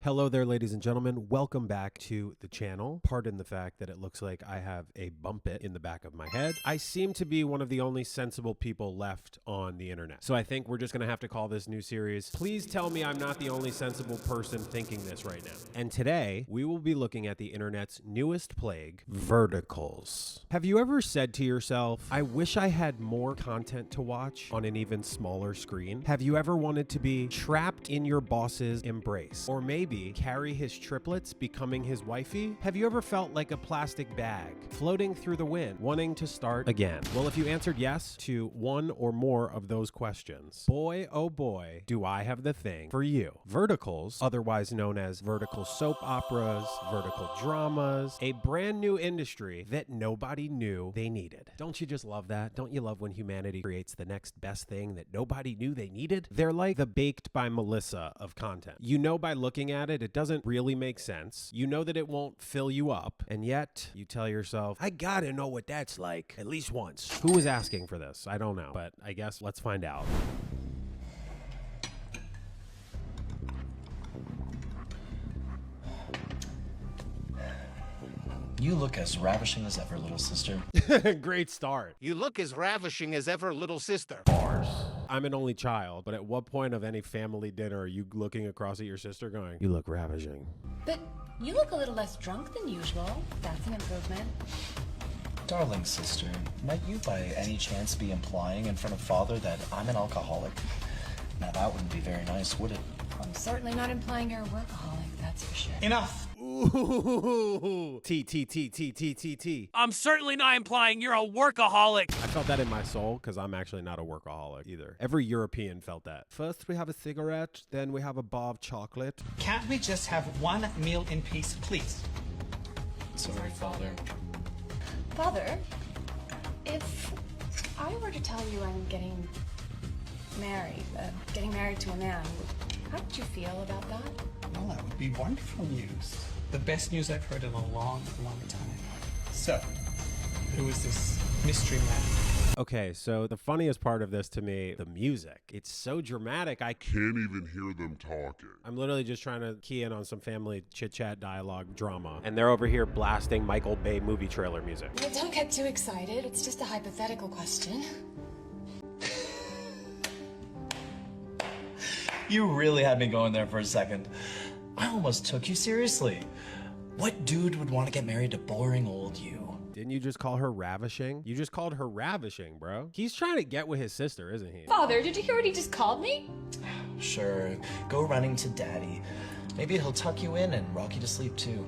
Hello there, ladies and gentlemen. Welcome back to the channel. Pardon the fact that it looks like I have a bump it in the back of my head. I seem to be one of the only sensible people left on the internet. So I think we're just gonna have to call this new series, Please Tell Me I'm Not the Only Sensible Person Thinking This Right Now. And today, we will be looking at the internet's newest plague, verticals. Have you ever said to yourself, I wish I had more content to watch on an even smaller screen? Have you ever wanted to be trapped in your boss's embrace? Or maybe carry his triplets, becoming his wifey? Have you ever felt like a plastic bag floating through the wind, wanting to start again? Well, if you answered yes to one or more of those questions, boy, oh boy, do I have the thing for you. Verticals, otherwise known as vertical soap operas, vertical dramas, a brand new industry that nobody knew they needed. Don't you just love that? Don't you love when humanity creates the next best thing that nobody knew they needed? They're like the Baked by Melissa of content. You know by looking at it, it doesn't really make sense. You know that it won't fill you up, and yet you tell yourself, I gotta know what that's like at least once. Who was asking for this? I don't know, but I guess let's find out. You look as ravishing as ever, little sister. Great start. You look as ravishing as ever, little sister. Bars. I'm an only child, but at what point of any family dinner are you looking across at your sister going, you look ravishing? But you look a little less drunk than usual. That's an improvement. Darling sister, might you by any chance be implying in front of father that I'm an alcoholic? Now that wouldn't be very nice, would it? I'm certainly not implying you're a workaholic, that's for sure. Enough! Ooh. T. I'm certainly not implying you're a workaholic. I felt that in my soul because I'm actually not a workaholic either. Every European felt that. First we have a cigarette, then we have a bar of chocolate. Can't we just have one meal in peace, please? Sorry, father. Father, if I were to tell you I'm getting married to a man, how would you feel about that? Well, that would be wonderful news. The best news I've heard in a long, long time. So, who is this mystery man? Okay, so the funniest part of this to me, the music. It's so dramatic, I Can't even hear them talking. I'm literally just trying to key in on some family chit-chat dialogue drama. And they're over here blasting Michael Bay movie trailer music. Well, don't get too excited. It's just a hypothetical question. You really had me going there for a second. I almost took you seriously. What dude would want to get married to boring old you? Didn't you just call her ravishing? You just called her ravishing, bro. He's trying to get with his sister, isn't he? Father, did you hear what he just called me? Sure, go running to daddy. Maybe he'll tuck you in and rock you to sleep too.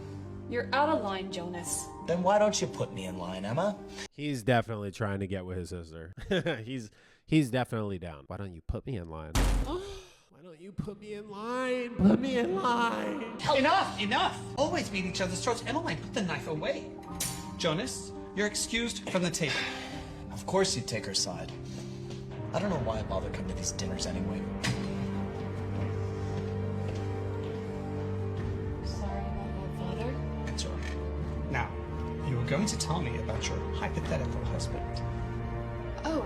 You're out of line, Jonas. Then why don't you put me in line, Emma? He's definitely trying to get with his sister. he's definitely down. Why don't you put me in line? Why don't you put me in line? Put me in line. Enough! Always beat each other's throats. Emmeline, put the knife away. Jonas, you're excused from the table. Of course you'd take her side. I don't know why I bother coming to these dinners anyway. Sorry about that, Father. It's all right. Now, you were going to tell me about your hypothetical husband. Oh,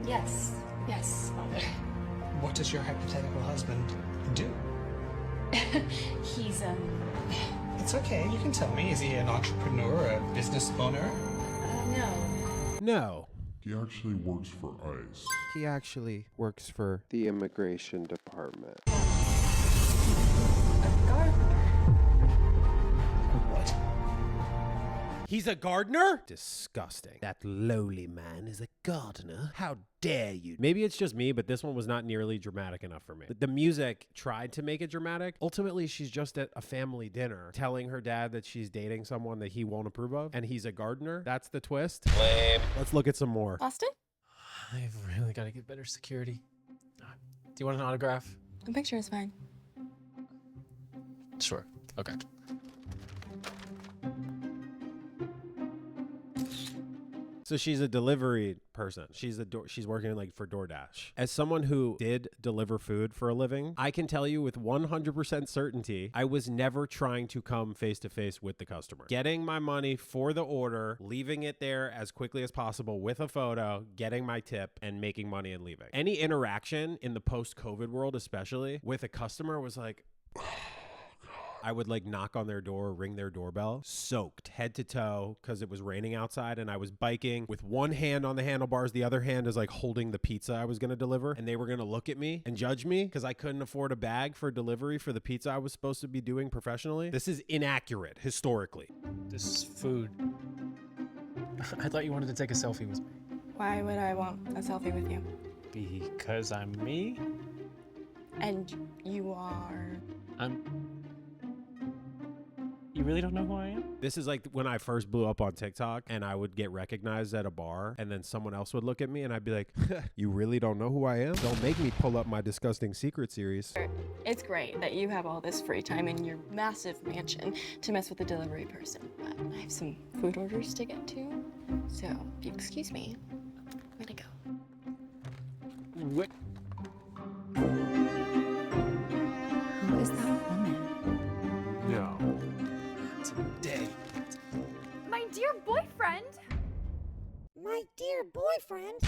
yes, Father. What does your hypothetical husband do? He's, It's okay, you can tell me. Is he an entrepreneur, a business owner? no. No. He actually works for ICE. He actually works for the immigration department. What? He's a gardener? Disgusting. That lowly man is a gardener? How dare you? Maybe it's just me, but this one was not nearly dramatic enough for me. The music tried to make it dramatic. Ultimately, she's just at a family dinner telling her dad that she's dating someone that he won't approve of, and he's a gardener. That's the twist. Lame. Let's look at some more. Austin? I've really got to get better security. Do you want an autograph? A picture is fine. Sure. Okay. So she's a delivery person. She's working like for DoorDash. As someone who did deliver food for a living, I can tell you with 100% certainty, I was never trying to come face to face with the customer. Getting my money for the order, leaving it there as quickly as possible with a photo, getting my tip, and making money and leaving. Any interaction in the post-COVID world, especially with a customer, was like, I would like knock on their door, ring their doorbell, soaked head to toe because it was raining outside, and I was biking with one hand on the handlebars, the other hand is like holding the pizza I was going to deliver, and they were going to look at me and judge me because I couldn't afford a bag for delivery for the pizza I was supposed to be doing professionally. This is inaccurate historically. This food. I thought you wanted to take a selfie with me. Why would I want a selfie with you? Because I'm me? And you are... You really don't know who I am? This is like when I first blew up on TikTok and I would get recognized at a bar and then someone else would look at me and I'd be like, you really don't know who I am? Don't make me pull up my Disgusting Secret series. It's great that you have all this free time in your massive mansion to mess with the delivery person, but I have some food orders to get to, so if you excuse me, I'm gonna go. What? Who is that woman? No. Today. My dear boyfriend. My dear boyfriend.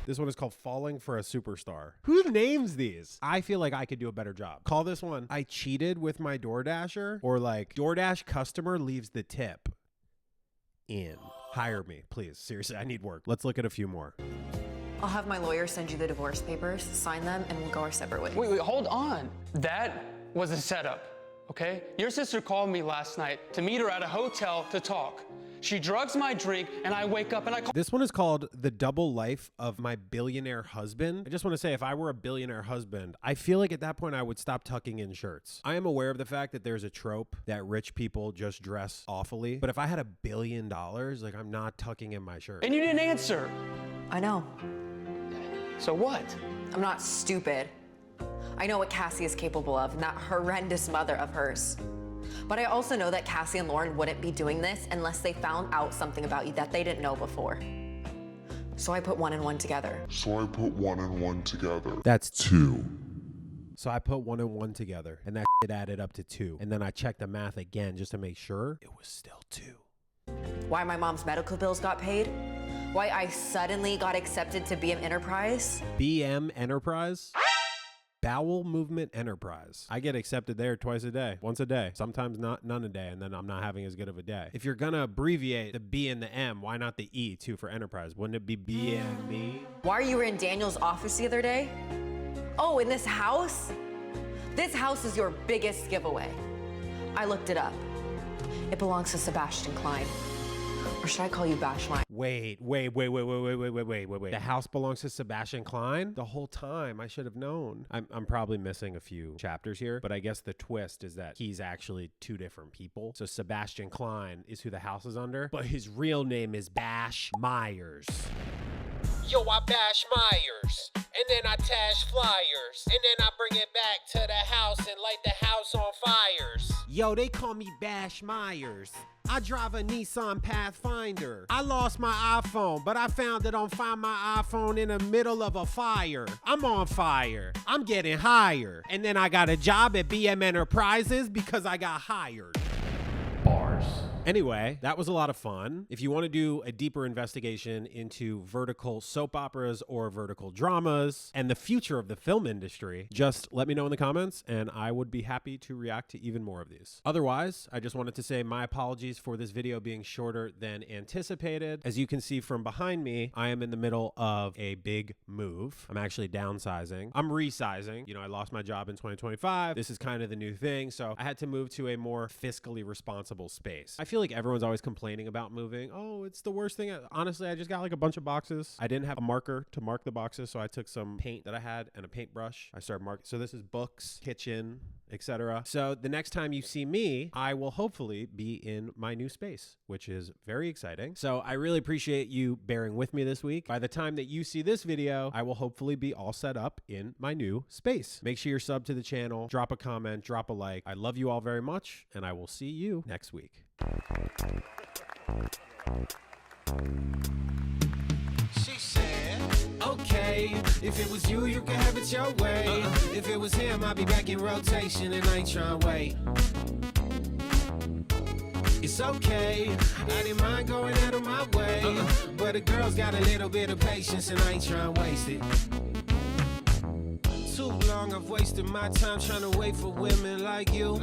This one is called Falling for a Superstar. Who names these? I feel like I could do a better job. Call this one, I cheated with my DoorDasher, or like DoorDash customer leaves the tip in. Hire me, please. Seriously, I need work. Let's look at a few more. I'll have my lawyer send you the divorce papers, sign them, and we'll go our separate ways. Wait, hold on. That was a setup, okay? Your sister called me last night to meet her at a hotel to talk. She drugs my drink, and I wake up and I call. This one is called The Double Life of My Billionaire Husband. I just want to say, if I were a billionaire husband, I feel like at that point I would stop tucking in shirts. I am aware of the fact that there's a trope that rich people just dress awfully, but if I had $1 billion, like I'm not tucking in my shirt. And you didn't answer. I know. So what? I'm not stupid. I know what Cassie is capable of, and that horrendous mother of hers. But I also know that Cassie and Lauren wouldn't be doing this unless they found out something about you that they didn't know before. So I put 1 and 1 together. That's 2. So I put 1 and 1 together, and that shit added up to 2. And then I checked the math again just to make sure it was still 2. Why my mom's medical bills got paid. Why I suddenly got accepted to BM Enterprise. BM Enterprise? Bowel Movement Enterprise. I get accepted there twice a day, once a day, sometimes none a day, and then I'm not having as good of a day. If you're gonna abbreviate the B and the M, why not the E too for Enterprise? Wouldn't it be BME? Why you were in Daniel's office the other day? Oh, in this house? This house is your biggest giveaway. I looked it up. It belongs to Sebastian Klein. Or should I call you Bash Mine? Wait. The house belongs to Sebastian Klein? The whole time, I should have known. I'm probably missing a few chapters here, but I guess the twist is that he's actually 2 different people. So Sebastian Klein is who the house is under, but his real name is Bash Myers. Yo, I bash Myers, and then I tash flyers, and then I bring it back to the house and light the house on fires. Yo, they call me Bash Myers. I drive a Nissan Pathfinder. I lost my iPhone, but I found it on Find My iPhone in the middle of a fire. I'm on fire. I'm getting higher. And then I got a job at BM Enterprises because I got hired. Bars. Anyway, that was a lot of fun. If you want to do a deeper investigation into vertical soap operas or vertical dramas and the future of the film industry, just let me know in the comments and I would be happy to react to even more of these. Otherwise, I just wanted to say my apologies for this video being shorter than anticipated. As you can see from behind me, I am in the middle of a big move. I'm actually downsizing. I'm resizing. You know, I lost my job in 2025. This is kind of the new thing. So I had to move to a more fiscally responsible space. I feel like everyone's always complaining about moving. Oh, it's the worst thing. Honestly, I just got like a bunch of boxes. I didn't have a marker to mark the boxes, so I took some paint that I had and a paintbrush. I started marking. So this is books, kitchen, etc. So the next time you see me, I will hopefully be in my new space, which is very exciting. So I really appreciate you bearing with me this week. By the time that you see this video, I will hopefully be all set up in my new space. Make sure you're subbed to the channel, drop a comment, drop a like. I love you all very much, and I will see you next week. She said, okay, if it was you, you can have it your way. If it was him, I'd be back in rotation and I ain't trying to wait. It's okay, I didn't mind going out of my way. But a girl's got a little bit of patience and I ain't trying to waste it. Too long I've wasted my time trying to wait for women like you.